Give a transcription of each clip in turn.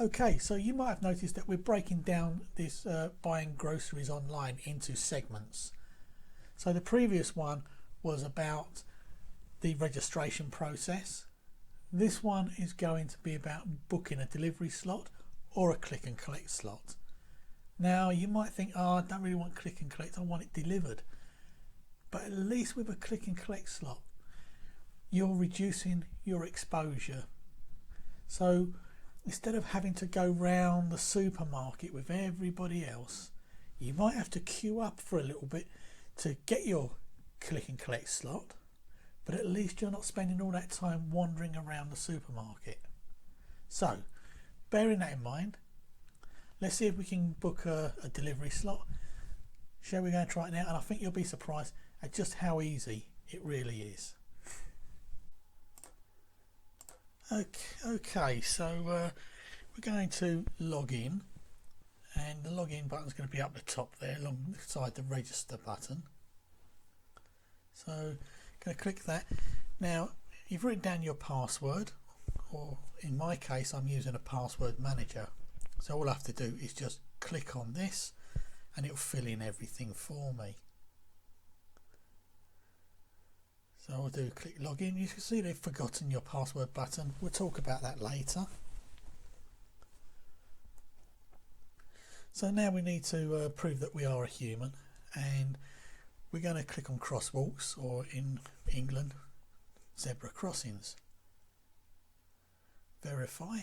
Okay, so you might have noticed that we're breaking down this buying groceries online into segments. So the previous one was about the registration process. This one is going to be about booking a delivery slot or a click and collect slot. Now you might think, oh, I don't really want click and collect, I want it delivered. But at least with a click and collect slot, you're reducing your exposure. So instead of having to go round the supermarket with everybody else, you might have to queue up for a little bit to get your click and collect slot, but at least you're not spending all that time wandering around the supermarket. So bearing that in mind, let's see if we can book a delivery slot. Shall we go and try it now? And I think you'll be surprised at just how easy it really is. Okay, so we're going to log in, and the login button is going to be up the top there alongside the register button. So going to click that. Now you've written down your password, or in my case I'm using a password manager, so all I have to do is just click on this and it'll fill in everything for me. So I'll do click login. You can see they've forgotten your password button. We'll talk about that later. So now we need to prove that we are a human, and we're going to click on crosswalks, or in England, zebra crossings. Verify.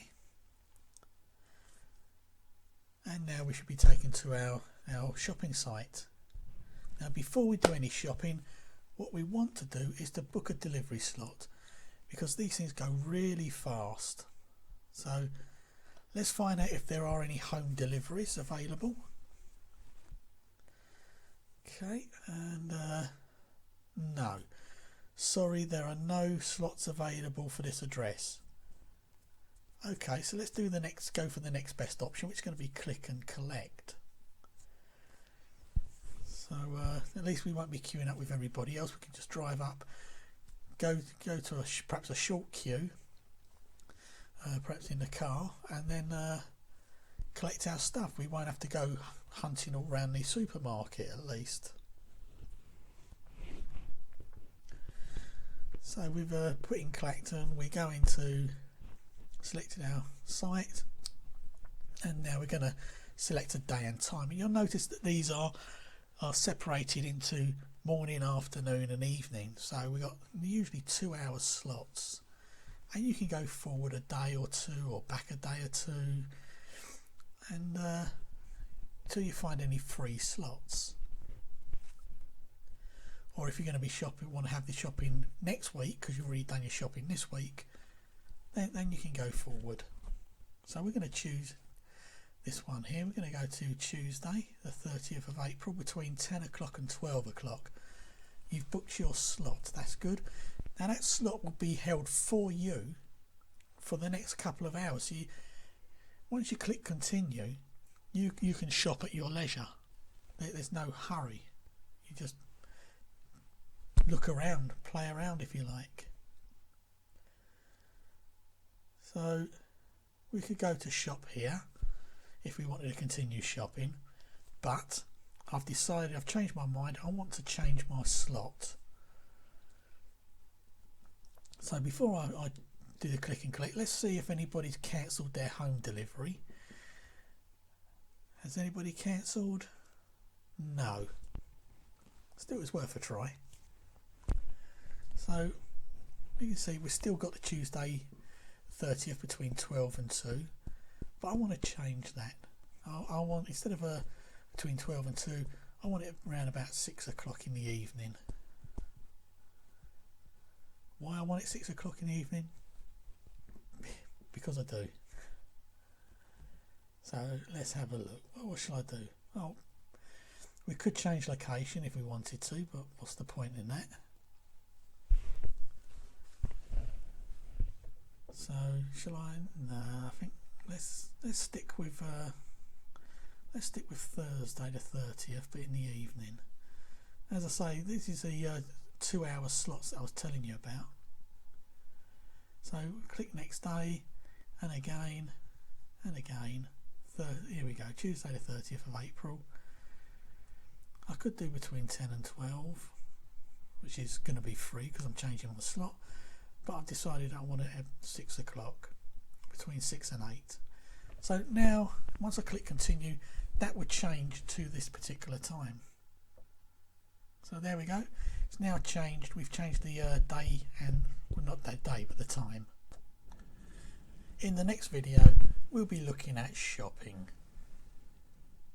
And now we should be taken to our shopping site. Now before we do any shopping, what we want to do is to book a delivery slot, because these things go really fast. So let's find out if there are any home deliveries available. Okay, and no, sorry, there are no slots available for this address. Okay, so let's do go for the next best option, which is going to be click and collect. So at least we won't be queuing up with everybody else. We can just drive up, go to perhaps a short queue, perhaps in the car, and then collect our stuff. We won't have to go hunting all around the supermarket at least. So we've put in Clacton, we're going to select our site, and now we're going to select a day and time. And you'll notice that these are separated into morning, afternoon and evening. So we've got usually 2 hour slots, and you can go forward a day or two or back a day or two, and until you find any free slots. Or if you're going to be shopping, want to have the shopping next week because you've already done your shopping this week, then you can go forward. So we're going to choose this one here. We're going to go to Tuesday the 30th of April between 10 o'clock and 12 o'clock. You've booked your slot, that's good. Now that slot will be held for you for the next couple of hours. So once you click continue, you can shop at your leisure. There's no hurry. You just look around, play around if you like. So we could go to shop here if we wanted to continue shopping, but I've changed my mind. I want to change my slot. So before I do the click and collect, let's see if anybody's cancelled their home delivery. Has anybody cancelled? No. Still, it's worth a try. So you can see we've still got the Tuesday 30th between 12 and 2, but I want to change that. I want, instead of between 12 and 2, I want it around about 6 o'clock in the evening. Why I want it 6 o'clock in the evening? Because I do. So let's have a look. What shall I do? Oh, we could change location if we wanted to, but what's the point in that? So shall I? No, I think let's stick with Thursday the 30th, but in the evening. As I say, this is the 2 hour slots that I was telling you about. So click next day, and again, and again, here we go, Tuesday the 30th of April. I could do between 10 and 12, which is going to be free because I'm changing on the slot, but I've decided I want it at 6 o'clock, between 6 and 8. So now, once I click continue, that would change to this particular time. So there we go, it's now changed. We've changed the day, and well, not that day, but the time. In the next video, we'll be looking at shopping.